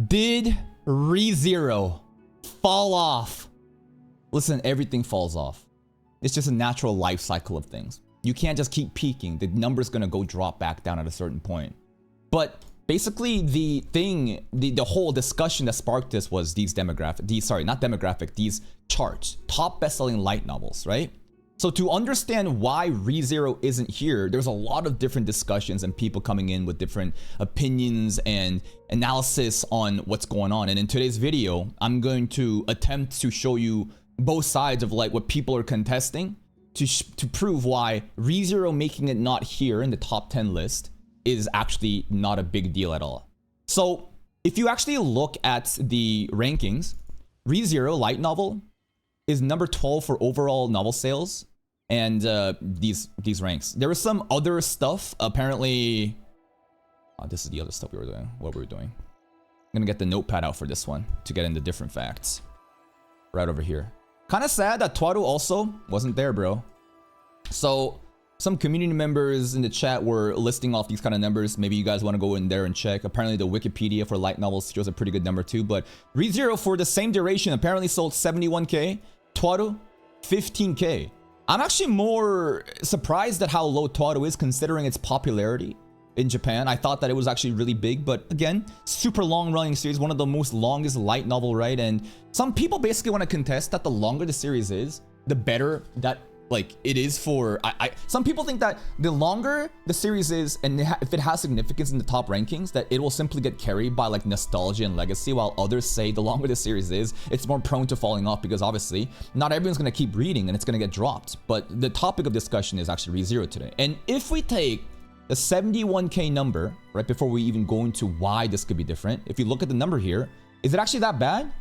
Did ReZero fall off? Listen, everything falls off. It's just a natural life cycle of things. You can't just keep peaking. The number's gonna go drop back down at a certain point. But basically the thing, the whole discussion that sparked this was these these charts, top best-selling light novels, right? So to understand why ReZero isn't here, there's a lot of different discussions and people coming in with different opinions and analysis on what's going on. And in today's video, I'm going to attempt to show you both sides of like what people are contesting to prove why ReZero making it not here in the top 10 list is actually not a big deal at all. So if you actually look at the rankings, ReZero light novel is number 12 for overall novel sales, and these ranks. There was some other stuff apparently. This is the other stuff we were doing. What we were doing. I'm gonna get the notepad out for this one to get into different facts. Right over here. Kind of sad that Twaru also wasn't there, bro. So some community members in the chat were listing off these kind of numbers. Maybe you guys want to go in there and check. Apparently the Wikipedia for light novels shows a pretty good number too. But ReZero for the same duration apparently sold 71k. Twaru 15k. I'm actually more surprised at how low Twaru is considering its popularity in Japan. I thought that it was actually really big, but again, super long running series, one of the most longest light novel, right? And some people basically want to contest that the longer the series is, the better that like it is for some people think that the longer the series is and if it has significance in the top rankings, that it will simply get carried by like nostalgia and legacy, while others say the longer the series is, it's more prone to falling off because obviously not everyone's going to keep reading and it's going to get dropped. But the topic of discussion is actually ReZero today. And if we take the 71k number right before we even go into why this could be different, if you look at the number here, is it actually that bad?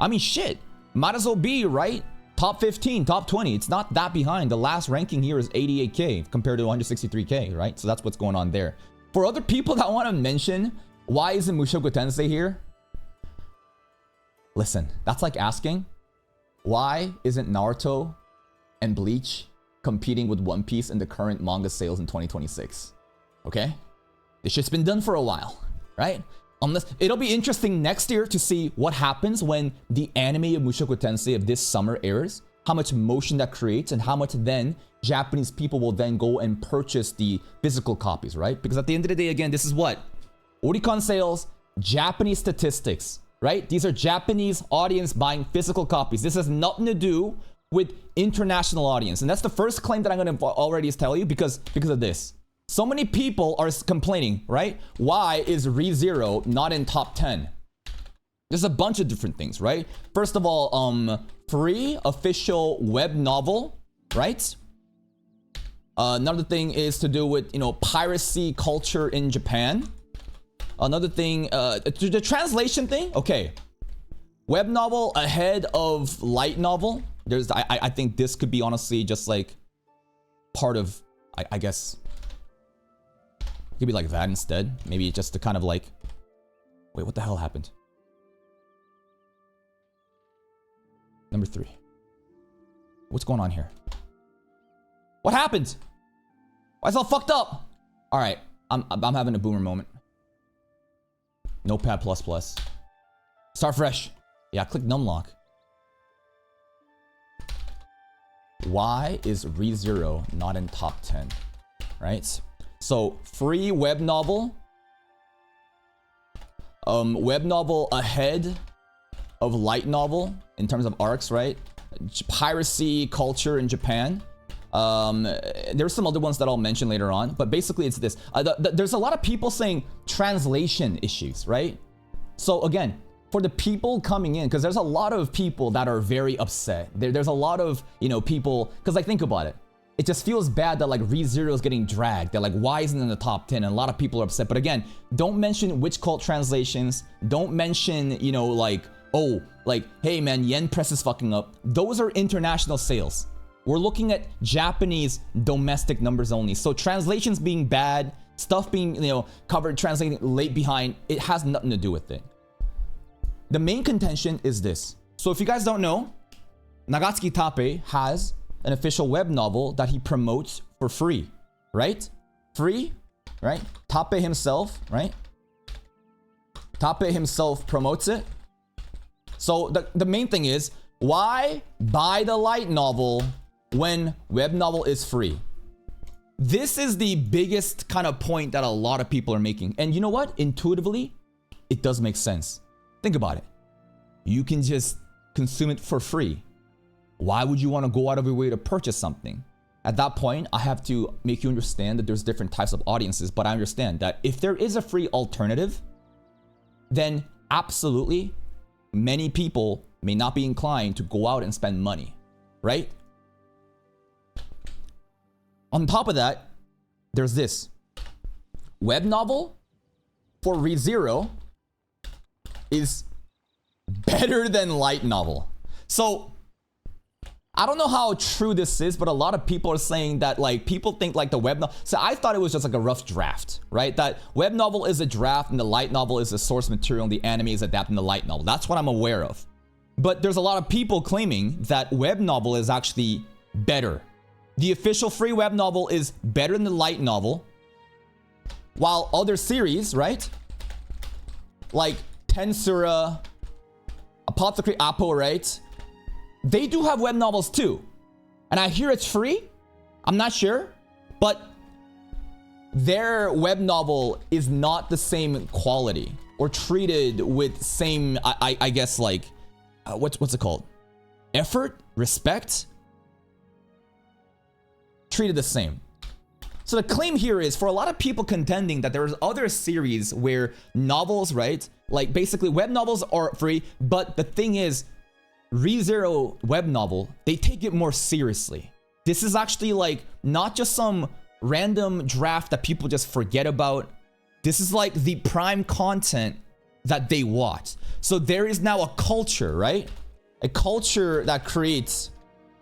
I mean, shit, might as well be, right? Top 15, top 20. It's not that behind. The last ranking here is 88k compared to 163k, right? So that's what's going on there. For other people that want to mention why isn't Mushoku Tensei here? Listen, that's like asking why isn't Naruto and Bleach competing with One Piece in the current manga sales in 2026? Okay? This shit's been done for a while, right? Unless it'll be interesting next year to see what happens when the anime of Mushoku Tensei of this summer airs, how much motion that creates and how much then Japanese people will then go and purchase the physical copies, right? Because at the end of the day, again, this is what? Oricon sales, Japanese statistics, right? These are Japanese audience buying physical copies. This has nothing to do with international audience. And that's the first claim that I'm going to already tell you because of this. So many people are complaining, right? Why is ReZero not in top 10? There's a bunch of different things, right? First of all, free official web novel, right? Another thing is to do with, piracy culture in Japan. Another thing, the translation thing, okay. Web novel ahead of light novel. I think this could be honestly just like part of, I guess, it could be like that instead. Maybe just to kind of like, wait, what the hell happened? Number 3. What's going on here? What happened? Why is it all fucked up? All right, I'm having a boomer moment. Notepad++. Start fresh. Yeah, click numlock. Why is ReZero not in top 10? Right? So free web novel. Web novel ahead of light novel in terms of arcs, right? Piracy culture in Japan. There's some other ones that I'll mention later on, but basically it's this. There's a lot of people saying translation issues, right? So again, for the people coming in, because there's a lot of people that are very upset. There's a lot of, people, because like think about it. It just feels bad that like ReZero is getting dragged. They're like, why isn't it in the top 10? And a lot of people are upset. But again, don't mention witch cult translations. Don't mention, like, oh, like, hey man, yen press is fucking up. Those are international sales. We're looking at Japanese domestic numbers only. So translations being bad, stuff being, covered, translating late behind, it has nothing to do with it. The main contention is this. So if you guys don't know, Nagatsuki Tape has an official web novel that he promotes for free, right? Free, right? Tape himself, right? Tape himself promotes it. So the main thing is, why buy the light novel when web novel is free? This is the biggest kind of point that a lot of people are making. And you know what? Intuitively, it does make sense. Think about it. You can just consume it for free. Why would you want to go out of your way to purchase something? At that point, I have to make you understand that there's different types of audiences, but I understand that if there is a free alternative, then absolutely many people may not be inclined to go out and spend money, right? On top of that, there's this. Web novel for ReZero is better than light novel. So I don't know how true this is, but a lot of people are saying that like people think like the web novel. So I thought it was just like a rough draft, right? That web novel is a draft and the light novel is the source material and the anime is adapting the light novel. That's what I'm aware of. But there's a lot of people claiming that web novel is actually better. The official free web novel is better than the light novel, while other series, right? Like Tensura, Apothecary Apple, right? They do have web novels too. And I hear it's free. I'm not sure. But their web novel is not the same quality or treated with same, I guess, like, what's it called? Effort? Respect? Treated the same. So the claim here is for a lot of people contending that there's other series where novels, right? Like basically web novels are free, but the thing is, ReZero web novel, they take it more seriously. This is actually like not just some random draft that people just forget about. This is like the prime content that they watch. So there is now a culture, right? A culture that creates,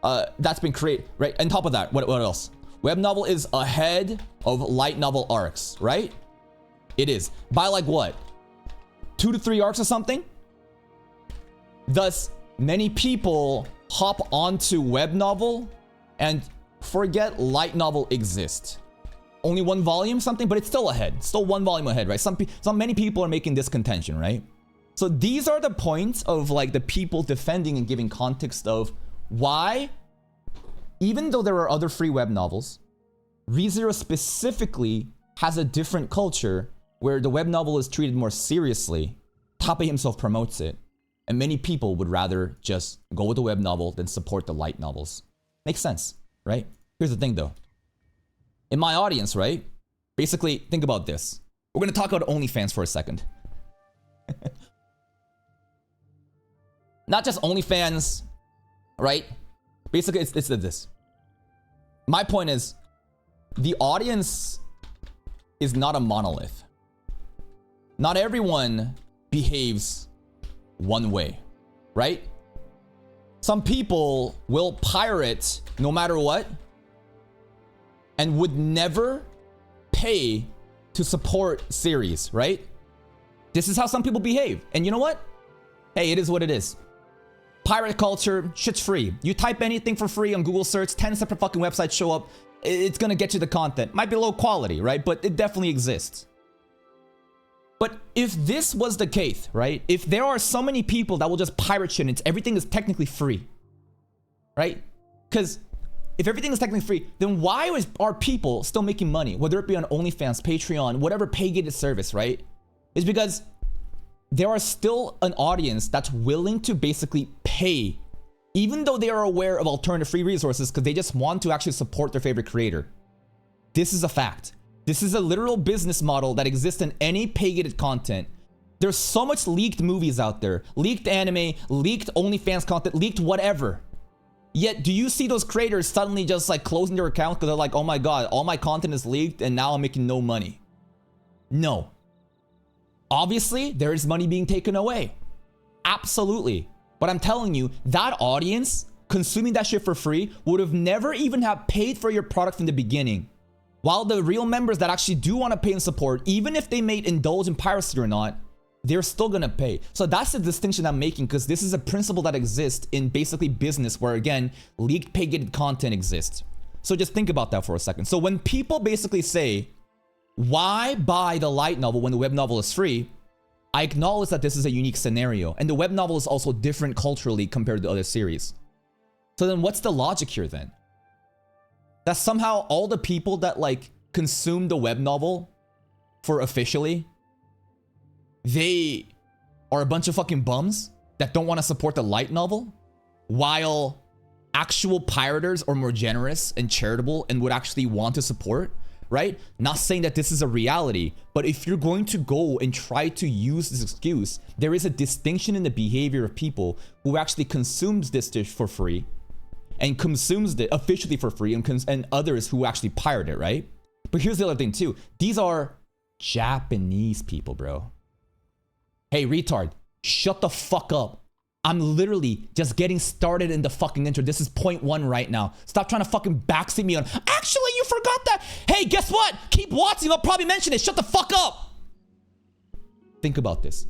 that's been created, right? On top of that, what else? Web novel is ahead of light novel arcs, right? It is. By like what? 2 to 3 arcs or something? Thus, many people hop onto web novel and forget light novel exists. Only 1 volume something, but it's still ahead. Still 1 volume ahead, right? Many people are making this contention, right? So these are the points of like the people defending and giving context of why, even though there are other free web novels, ReZero specifically has a different culture where the web novel is treated more seriously. Tape himself promotes it. And many people would rather just go with the web novel than support the light novels. Makes sense, right? Here's the thing though. In my audience, right? Basically, think about this. We're gonna talk about OnlyFans for a second. Not just OnlyFans, right? Basically, it's this. My point is, the audience is not a monolith. Not everyone behaves one way, right? Some people will pirate no matter what and would never pay to support series, right? This is how some people behave. And you know what? Hey, it is what it is. Pirate culture, shit's free. You type anything for free on Google search, 10 separate fucking websites show up. It's gonna get you the content. Might be low quality, right? But it definitely exists. But if this was the case, right? If there are so many people that will just pirate shit and everything is technically free, right? Because if everything is technically free, then why are people still making money? Whether it be on OnlyFans, Patreon, whatever pay-gated service, right? It's because there are still an audience that's willing to basically pay, even though they are aware of alternative free resources, because they just want to actually support their favorite creator. This is a fact. This is a literal business model that exists in any pay-gated content. There's so much leaked movies out there, leaked anime, leaked OnlyFans content, leaked whatever. Yet, do you see those creators suddenly just like closing their account because they're like, oh my god, all my content is leaked and now I'm making no money? No. Obviously, there is money being taken away. Absolutely. But I'm telling you, that audience consuming that shit for free would have never even have paid for your product from the beginning. While the real members that actually do want to pay and support, even if they may indulge in piracy or not, they're still gonna pay. So that's the distinction I'm making, because this is a principle that exists in basically business where, again, leaked pay-gated content exists. So just think about that for a second. So when people basically say, why buy the light novel when the web novel is free? I acknowledge that this is a unique scenario, and the web novel is also different culturally compared to other series. So then what's the logic here then? That somehow all the people that like consume the web novel for officially, they are a bunch of fucking bums that don't want to support the light novel, while actual pirators are more generous and charitable and would actually want to support, right? Not saying that this is a reality, but if you're going to go and try to use this excuse, there is a distinction in the behavior of people who actually consumes this dish for free and consumes it officially for free, and others who actually pirate it, right? But here's the other thing too. These are Japanese people, bro. Hey, retard, shut the fuck up. I'm literally just getting started in the fucking intro. This is point 1 right now. Stop trying to fucking backseat me on, actually, you forgot that. Hey, guess what? Keep watching. I'll probably mention it. Shut the fuck up. Think about this.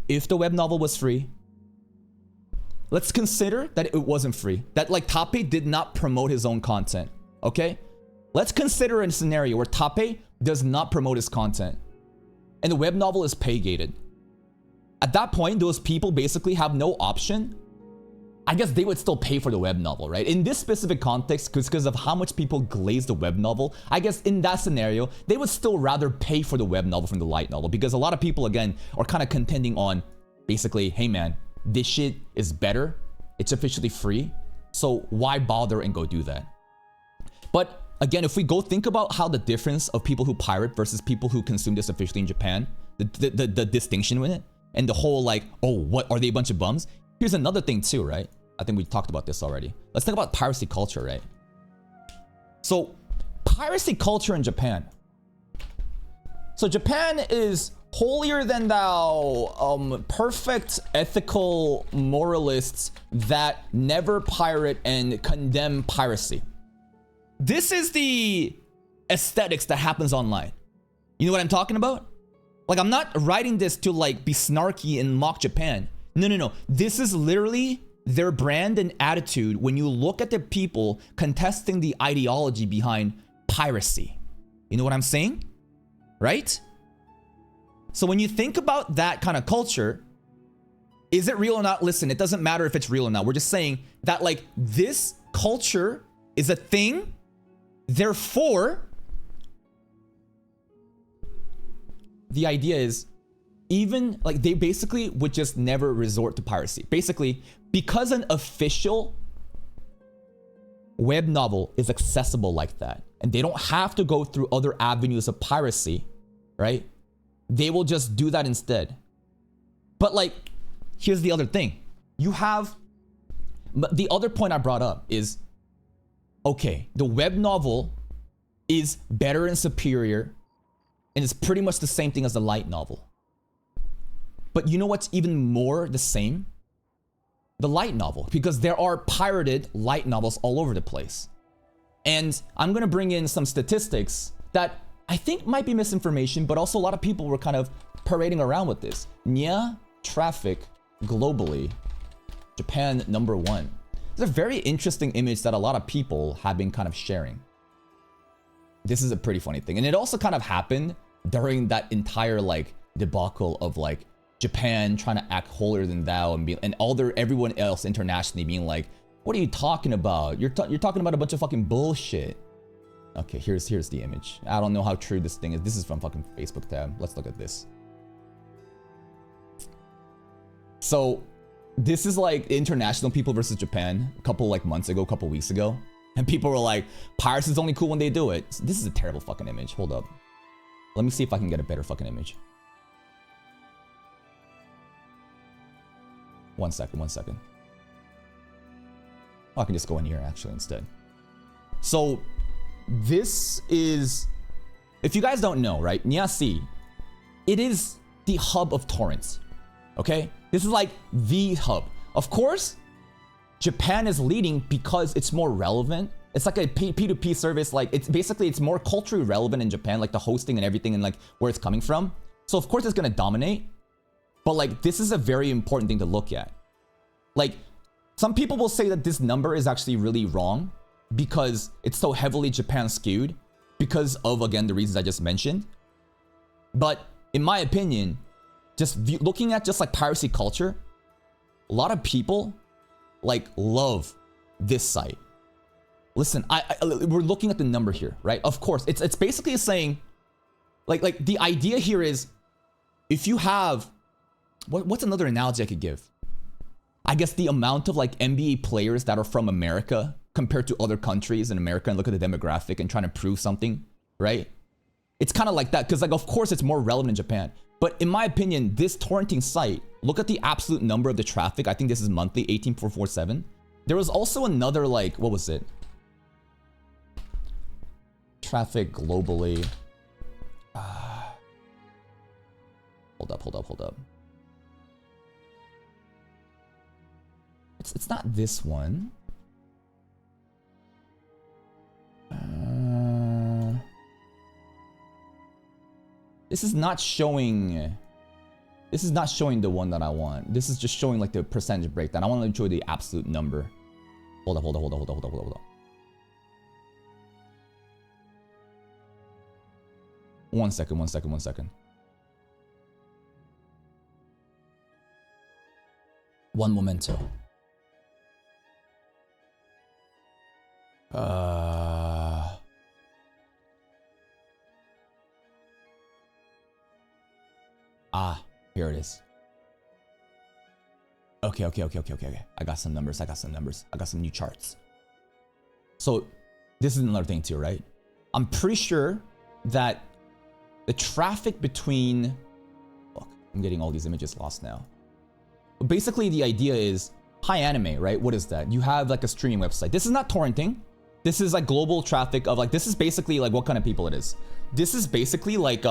If the web novel was free, let's consider that it wasn't free. That like Tape did not promote his own content, okay? Let's consider a scenario where Tape does not promote his content and the web novel is pay-gated. At that point, those people basically have no option. I guess they would still pay for the web novel, right? In this specific context, because of how much people glaze the web novel, I guess in that scenario, they would still rather pay for the web novel from the light novel, because a lot of people, again, are kind of contending on basically, hey man, this shit is better. It's officially free. So why bother and go do that? But again, if we go think about how the difference of people who pirate versus people who consume this officially in Japan, the distinction with it, and the whole like, oh, what, are they a bunch of bums? Here's another thing too, right? I think we talked about this already. Let's think about piracy culture, right? So piracy culture in Japan. So Japan is holier than thou, perfect ethical moralists that never pirate and condemn piracy. This is the aesthetics that happens online. You know what I'm talking about? Like, I'm not writing this to like be snarky and mock Japan. No. This is literally their brand and attitude when you look at the people contesting the ideology behind piracy. You know what I'm saying? Right? So when you think about that kind of culture, is it real or not? Listen, it doesn't matter if it's real or not. We're just saying that like this culture is a thing. Therefore, the idea is even like they basically would just never resort to piracy. Basically, because an official web novel is accessible like that, and they don't have to go through other avenues of piracy, right? They will just do that instead. But like, here's the other thing. You have, the other point I brought up is, okay, the web novel is better and superior, and it's pretty much the same thing as the light novel. But you know what's even more the same? The light novel, because there are pirated light novels all over the place. And I'm gonna bring in some statistics that I think might be misinformation, but also a lot of people were kind of parading around with this. Nya traffic globally, Japan #1. It's a very interesting image that a lot of people have been kind of sharing. This is a pretty funny thing. And it also kind of happened during that entire like debacle of like Japan trying to act holier than thou and everyone else internationally being like, what are you talking about? You're talking about a bunch of fucking bullshit. Okay, here's the image. I don't know how true this thing is. This is from fucking Facebook tab. Let's look at this. So this is like international people versus Japan a couple weeks ago. And people were like, piracy is only cool when they do it. This is a terrible fucking image. Hold up. Let me see if I can get a better fucking image. One second. Oh, I can just go in here actually instead. So this is, if you guys don't know, right? Nyasi, it is the hub of torrents. Okay? This is like the hub. Of course, Japan is leading because it's more relevant. It's like a P2P service. Like it's more culturally relevant in Japan, like the hosting and everything and like where it's coming from. So of course it's gonna dominate. But like this is a very important thing to look at. Like some people will say that this number is actually really wrong because it's so heavily Japan skewed because of, again, the reasons I just mentioned. But in my opinion, just looking at just like piracy culture, a lot of people like love this site. Listen, we're looking at the number here, right? Of course, it's basically saying, like the idea here is, if you have, what's another analogy I could give? I guess the amount of like NBA players that are from America compared to other countries in America, and look at the demographic and trying to prove something, right? It's kind of like that, because like of course it's more relevant in Japan. But in my opinion, this torrenting site, look at the absolute number of the traffic. I think this is monthly, 18,447. There was also another, like, what was it? Traffic globally. Hold up. It's not this one. This is not showing. This is not showing the one that I want. This is just showing like the percentage breakdown. I want to show the absolute number. Hold up. One second. One momento. Here it is. Okay. I got some numbers. I got some new charts. So this is another thing too, right? I'm pretty sure that the traffic between, look, I'm getting all these images lost now. But basically the idea is, hi anime, right? What is that? You have like a streaming website. This is not torrenting. This is like global traffic of like, this is basically like what kind of people it is. This is basically like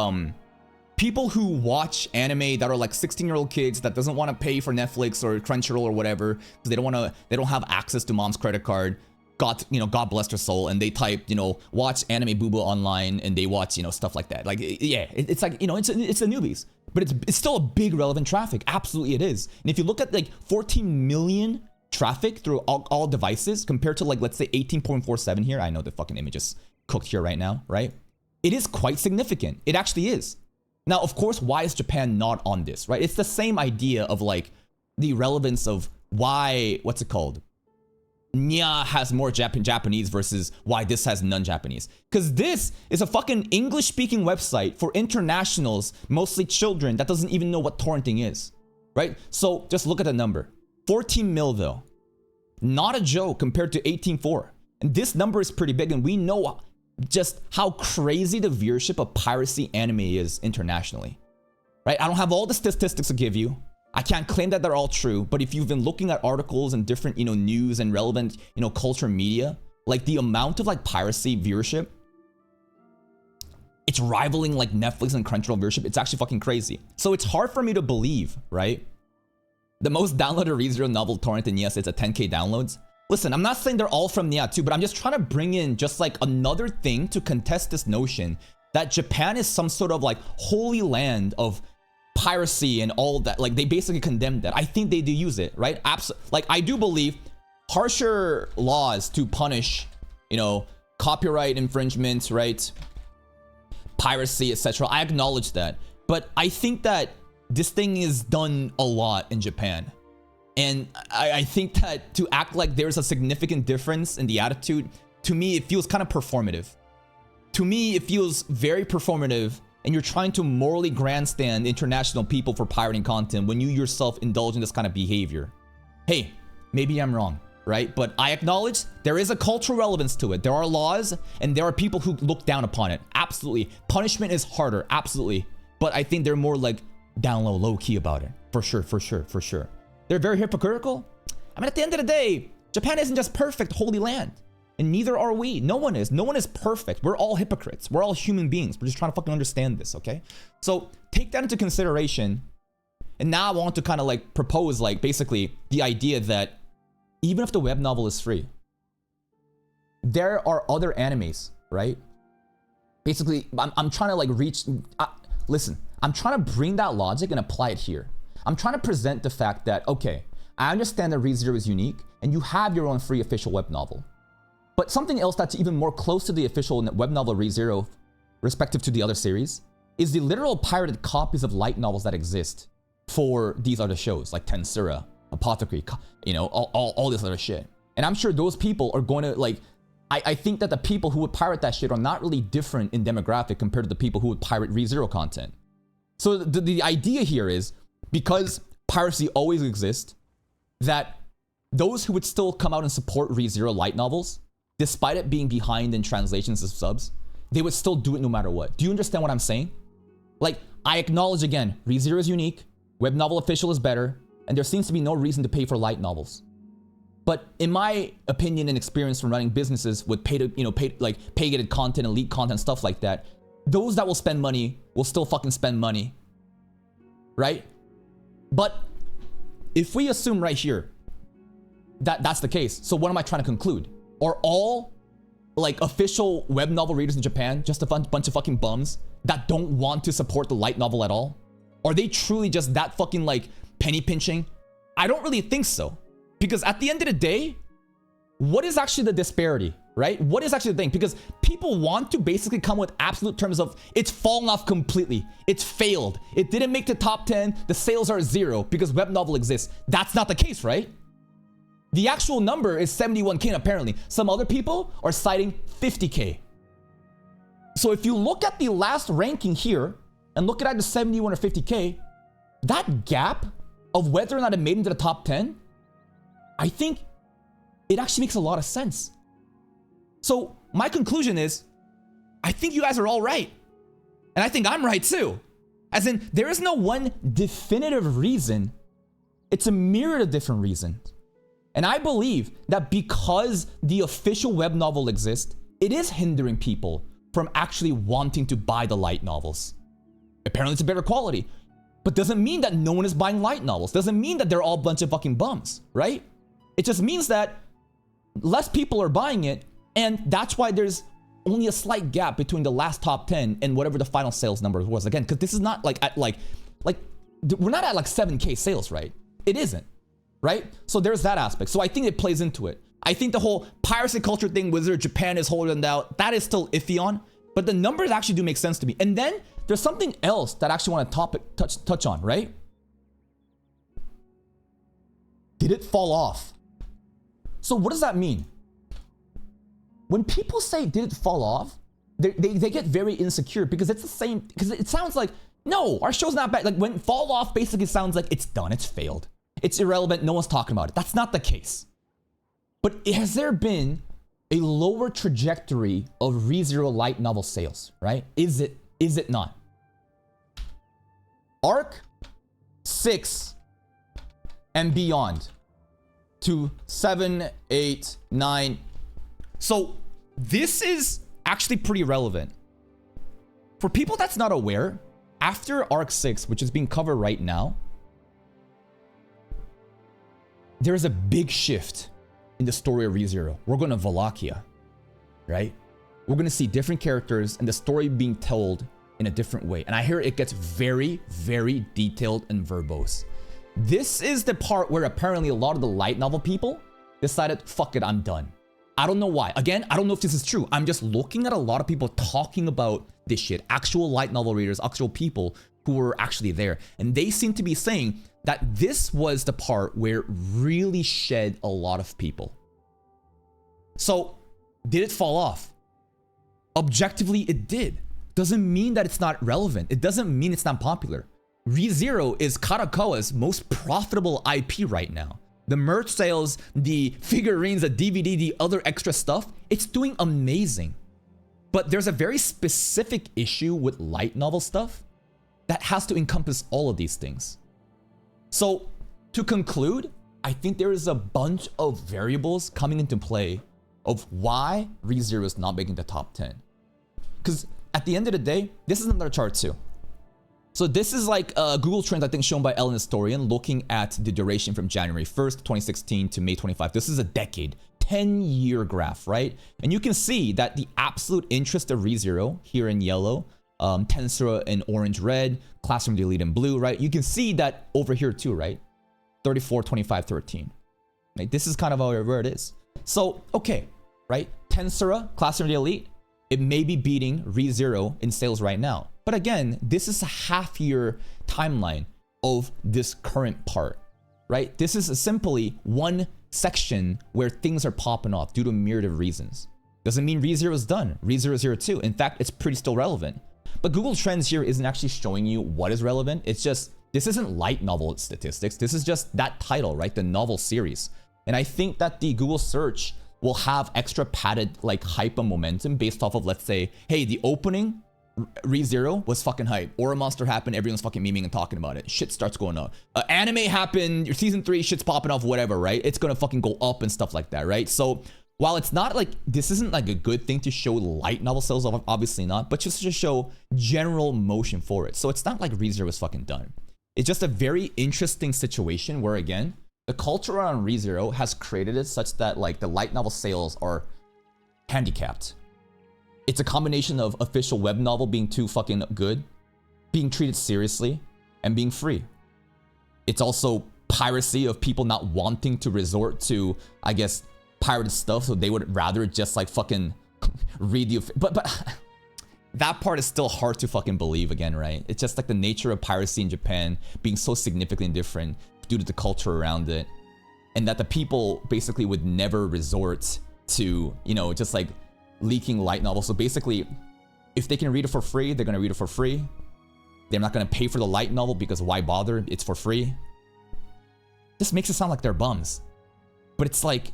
people who watch anime that are like 16-year-old kids that doesn't want to pay for Netflix or Crunchyroll or whatever, because they don't have access to mom's credit card. God bless their soul, and they type, watch anime boo boo online, and they watch, stuff like that. Like, yeah, it's like, it's the newbies, but it's still a big relevant traffic. Absolutely, it is. And if you look at like 14 million traffic through all devices compared to like, let's say 18.47 here. I know the fucking image is cooked here right now, right? It is quite significant. It actually is. Now, of course, why is Japan not on this, right? It's the same idea of like the relevance of why, what's it called? Nya has more Japanese versus why this has non-Japanese. Because this is a fucking English-speaking website for internationals, mostly children, that doesn't even know what torrenting is, right? So just look at the number. 14 mil though. Not a joke compared to 18.4. And this number is pretty big, and we know just how crazy the viewership of piracy anime is internationally, right? I don't have all the statistics to give you. I can't claim that they're all true, but if you've been looking at articles and different, news and relevant, culture media, like the amount of like piracy viewership, it's rivaling like Netflix and Crunchyroll viewership. It's actually fucking crazy. So it's hard for me to believe, right? The most downloaded ReZero novel torrent, and yes, it's a 10K downloads. Listen, I'm not saying they're all from Nya too, but I'm just trying to bring in just like another thing to contest this notion that Japan is some sort of like holy land of piracy and all that. Like they basically condemn that. I think they do use it, right? Like I do believe harsher laws to punish, copyright infringements, right? Piracy, etc. I acknowledge that. But I think that this thing is done a lot in Japan. And I think that to act like there's a significant difference in the attitude, to me, it feels kind of performative. To me, it feels very performative, and you're trying to morally grandstand international people for pirating content when you yourself indulge in this kind of behavior. Hey, maybe I'm wrong, right? But I acknowledge there is a cultural relevance to it. There are laws, and there are people who look down upon it. Absolutely. Punishment is harder, absolutely. But I think they're more like down low, low key about it. For sure. They're very hypocritical. I mean, at the end of the day, Japan isn't just perfect holy land. And neither are we. No one is. No one is perfect. We're all hypocrites. We're all human beings. We're just trying to fucking understand this, okay? So take that into consideration. And now I want to kind of like propose like basically the idea that even if the web novel is free, there are other animes, right? Basically, I'm trying to like listen, I'm trying to bring that logic and apply it here. I'm trying to present the fact that, okay, I understand that ReZero is unique and you have your own free official web novel. But something else that's even more close to the official web novel ReZero, respective to the other series, is the literal pirated copies of light novels that exist for these other shows like Tensura, Apothecary, you know, all this other shit. And I'm sure those people are going to like, I think that the people who would pirate that shit are not really different in demographic compared to the people who would pirate ReZero content. So the idea here is, because piracy always exists, that those who would still come out and support ReZero light novels, despite it being behind in translations of subs, they would still do it no matter what. Do you understand what I'm saying? Like, I acknowledge again, ReZero is unique, Web Novel Official is better, and there seems to be no reason to pay for light novels. But in my opinion and experience from running businesses with pay-gated content, elite content, stuff like that, those that will spend money will still fucking spend money, right? But if we assume right here that that's the case, so what am I trying to conclude? Are all like official web novel readers in Japan just a bunch of fucking bums that don't want to support the light novel at all? Are they truly just that fucking like penny pinching? I don't really think so. Because at the end of the day, what is actually the disparity, right? What is actually the thing? Because people want to basically come with absolute terms of it's fallen off completely. It's failed. It didn't make the top 10. The sales are 0 because web novel exists. That's not the case, right? The actual number is 71K apparently. Some other people are citing 50K. So if you look at the last ranking here and look at either 71 or 50K, that gap of whether or not it made into the top 10, I think it actually makes a lot of sense. So my conclusion is, I think you guys are all right. And I think I'm right too. As in, there is no one definitive reason. It's a myriad of different reasons. And I believe that because the official web novel exists, it is hindering people from actually wanting to buy the light novels. Apparently it's a better quality, but doesn't mean that no one is buying light novels. Doesn't mean that they're all a bunch of fucking bums, right? It just means that less people are buying it, and that's why there's only a slight gap between the last top 10 and whatever the final sales number was. Again, because this is not like at like we're not at like 7K sales, right? It isn't, right? So there's that aspect. So I think it plays into it. I think the whole piracy culture thing, whether Japan is holding out, that is still iffy on, but the numbers actually do make sense to me. And then there's something else that I actually want to touch on, right? Did it fall off? So what does that mean? When people say, did it fall off? They get very insecure because it's the same, because it sounds like, no, our show's not bad. Like when fall off basically sounds like it's done, it's failed. It's irrelevant, no one's talking about it. That's not the case. But has there been a lower trajectory of ReZero light novel sales, right? Is it not? Arc 6 and beyond to 7, 8, 9. So this is actually pretty relevant. For people that's not aware, after Arc 6, which is being covered right now, there's a big shift in the story of ReZero. We're going to Wallachia, right? We're going to see different characters and the story being told in a different way. And I hear it gets very, very detailed and verbose. This is the part where apparently a lot of the light novel people decided, fuck it, I'm done. I don't know why. Again, I don't know if this is true. I'm just looking at a lot of people talking about this shit. Actual light novel readers, actual people who were actually there. And they seem to be saying that this was the part where it really shed a lot of people. So, did it fall off? Objectively, it did. Doesn't mean that it's not relevant. It doesn't mean it's not popular. ReZero is Karakawa's most profitable IP right now. The merch sales, the figurines, the DVD, the other extra stuff, it's doing amazing. But there's a very specific issue with light novel stuff that has to encompass all of these things. So to conclude, I think there is a bunch of variables coming into play of why ReZero is not making the top 10. Because at the end of the day, this is another chart too. So this is like Google Trends, I think, shown by Ellen Historian, looking at the duration from January 1st, 2016 to May 25. This is a decade, 10-year graph, right? And you can see that the absolute interest of ReZero here in yellow, Tensura in orange, red, Classroom Elite in blue, right? You can see that over here too, right? 34, 25, 13. Right? This is kind of where it is. So, okay, right? Tensura, Classroom Elite, it may be beating ReZero in sales right now. But again, this is a half-year timeline. of this current part, right? This is simply one section where things are popping off due to a myriad of reasons. Doesn't mean ReZero is done. ReZero is here too. In fact, it's pretty still relevant. But Google Trends here isn't actually showing you what is relevant. It's just, this isn't light novel statistics. This is just that title, right? The novel series. And I think that the Google search will have extra padded like hype and momentum based off of, let's say, hey, the opening ReZero was fucking hype. Aura Monster happened, everyone's fucking memeing and talking about it. Shit starts going up. Anime happened, your season 3, shit's popping off, whatever, right? It's gonna fucking go up and stuff like that, right? So while it's not like, this isn't like a good thing to show light novel sales, obviously not, but just to show general motion for it. So it's not like ReZero is fucking done. It's just a very interesting situation where, again, the culture around ReZero has created it such that like the light novel sales are handicapped. It's a combination of official web novel being too fucking good, being treated seriously, and being free. It's also piracy of people not wanting to resort to, I guess, pirated stuff, so they would rather just like fucking read the, but that part is still hard to fucking believe again, right? It's just like the nature of piracy in Japan being so significantly different due to the culture around it, and that the people basically would never resort to, you know, just like leaking light novels. So basically, if they can read it for free, they're gonna read it for free. They're not gonna pay for the light novel because why bother? It's for free. This makes it sound like they're bums, but it's like,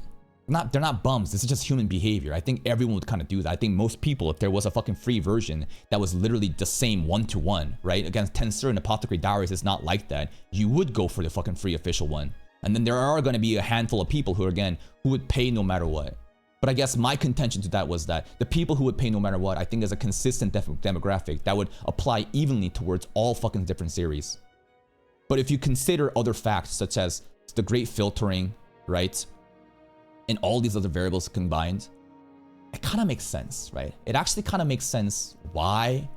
they're not bums. This is just human behavior. I think everyone would kind of do that. I think most people, if there was a fucking free version that was literally the same one-to-one, right? Against Tensor and Apothecary Diaries, it's not like that. You would go for the fucking free official one. And then there are going to be a handful of people who, again, who would pay no matter what. But I guess my contention to that was that the people who would pay no matter what, I think is a consistent demographic that would apply evenly towards all fucking different series. But if you consider other facts, such as the great filtering, right? And all these other variables combined, it kind of makes sense, right? It actually kind of makes sense why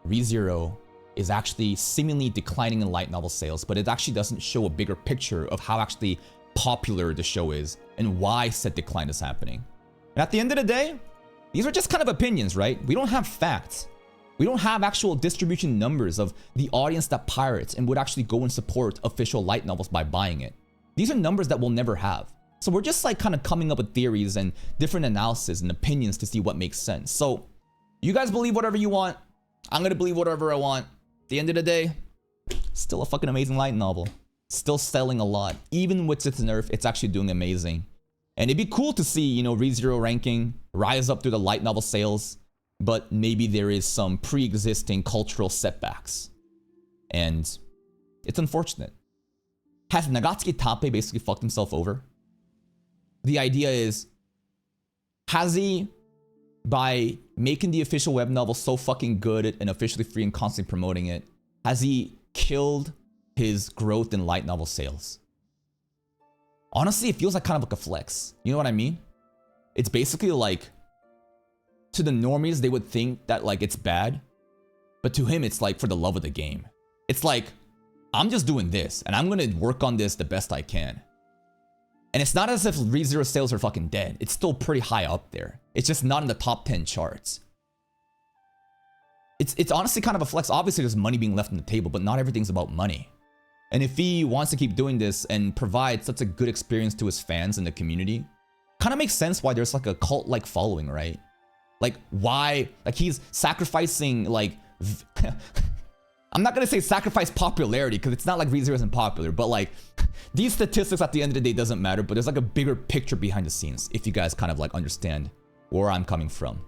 ReZero is actually seemingly declining in light novel sales, but it actually doesn't show a bigger picture of how actually popular the show is and why said decline is happening. And at the end of the day, these are just kind of opinions, right? We don't have facts. We don't have actual distribution numbers of the audience that pirates and would actually go and support official light novels by buying it. These are numbers that we'll never have. So we're just like kind of coming up with theories and different analysis and opinions to see what makes sense. So you guys believe whatever you want. I'm going to believe whatever I want. At the end of the day, still a fucking amazing light novel. Still selling a lot. Even with its nerf, it's actually doing amazing. And it'd be cool to see, you know, ReZero ranking rise up through the light novel sales, but maybe there is some pre-existing cultural setbacks. And it's unfortunate. Has Nagatsuki Tape basically fucked himself over? The idea is, has he, by making the official web novel so fucking good and officially free and constantly promoting it, has he killed his growth in light novel sales? Honestly, it feels like kind of like a flex. You know what I mean? It's basically like, to the normies, they would think that like it's bad, but to him, it's like for the love of the game. It's like, I'm just doing this, and I'm gonna work on this the best I can. And it's not as if ReZero sales are fucking dead. It's still pretty high up there. It's just not in the top 10 charts. It's honestly kind of a flex. Obviously, there's money being left on the table, but not everything's about money. And if he wants to keep doing this and provide such a good experience to his fans and the community, kind of makes sense why there's like a cult-like following, right? Like why, like he's sacrificing like, I'm not gonna say sacrifice popularity because it's not like ReZero isn't popular, but like these statistics at the end of the day doesn't matter, but there's like a bigger picture behind the scenes if you guys kind of like understand where I'm coming from.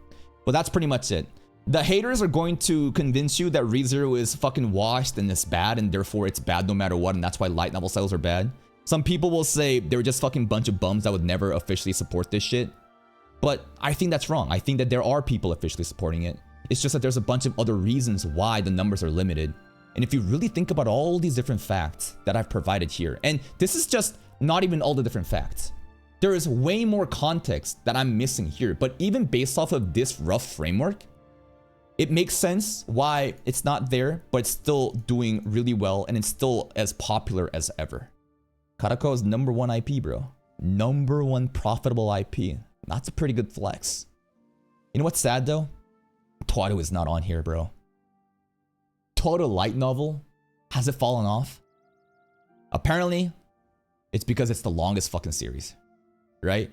But that's pretty much it. The haters are going to convince you that ReZero is fucking washed and it's bad and therefore it's bad no matter what, and that's why light novel sales are bad. Some people will say they're just fucking bunch of bums that would never officially support this shit. But I think that's wrong. I think that there are people officially supporting it. It's just that there's a bunch of other reasons why the numbers are limited. And if you really think about all these different facts that I've provided here, and this is just not even all the different facts. There is way more context that I'm missing here, but even based off of this rough framework, it makes sense why it's not there, but it's still doing really well and it's still as popular as ever. Karako is #1 IP, bro. #1 profitable IP. That's a pretty good flex. You know what's sad though? Toru is not on here, bro. Toru light novel, has it fallen off? Apparently, it's because it's the longest fucking series, right?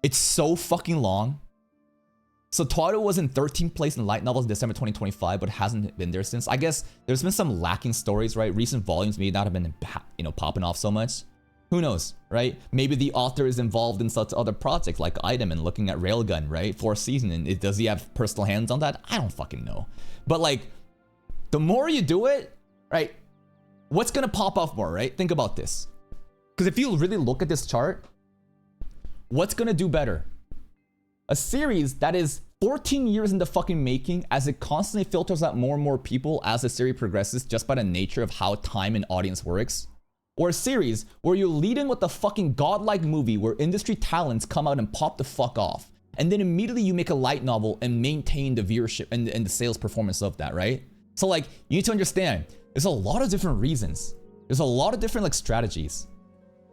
It's so fucking long. So Twaddle was in 13th place in light novels in December 2025, but hasn't been there since. I guess there's been some lacking stories, right? Recent volumes may not have been, popping off so much. Who knows, right? Maybe the author is involved in such other projects like Item and looking at Railgun, right? 4th season, and does he have personal hands on that? I don't fucking know. But like, the more you do it, right? What's gonna pop off more, right? Think about this. Because if you really look at this chart, what's gonna do better? A series that is 14 years in the fucking making, as it constantly filters out more and more people as the series progresses just by the nature of how time and audience works? Or a series where you lead in with a fucking godlike movie where industry talents come out and pop the fuck off, and then immediately you make a light novel and maintain the viewership and the sales performance of that, right? So like, you need to understand, there's a lot of different reasons. There's a lot of different like strategies.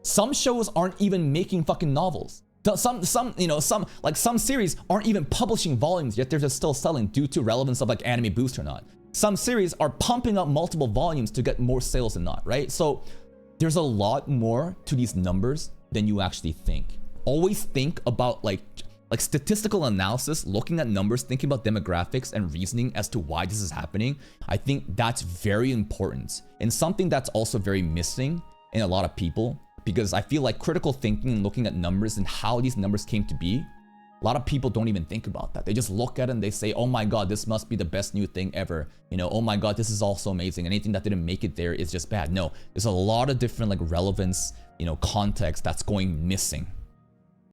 Some shows aren't even making fucking novels. Some series aren't even publishing volumes, yet they're just still selling due to relevance of like Anime Boost or not. Some series are pumping up multiple volumes to get more sales than not, right? So there's a lot more to these numbers than you actually think. Always think about like statistical analysis, looking at numbers, thinking about demographics and reasoning as to why this is happening. I think that's very important and something that's also very missing in a lot of people, because I feel like critical thinking and looking at numbers and how these numbers came to be, a lot of people don't even think about that. They just look at it and they say, oh my God, this must be the best new thing ever. Oh my God, this is also amazing. Anything that didn't make it there is just bad. No, there's a lot of different like relevance, context that's going missing.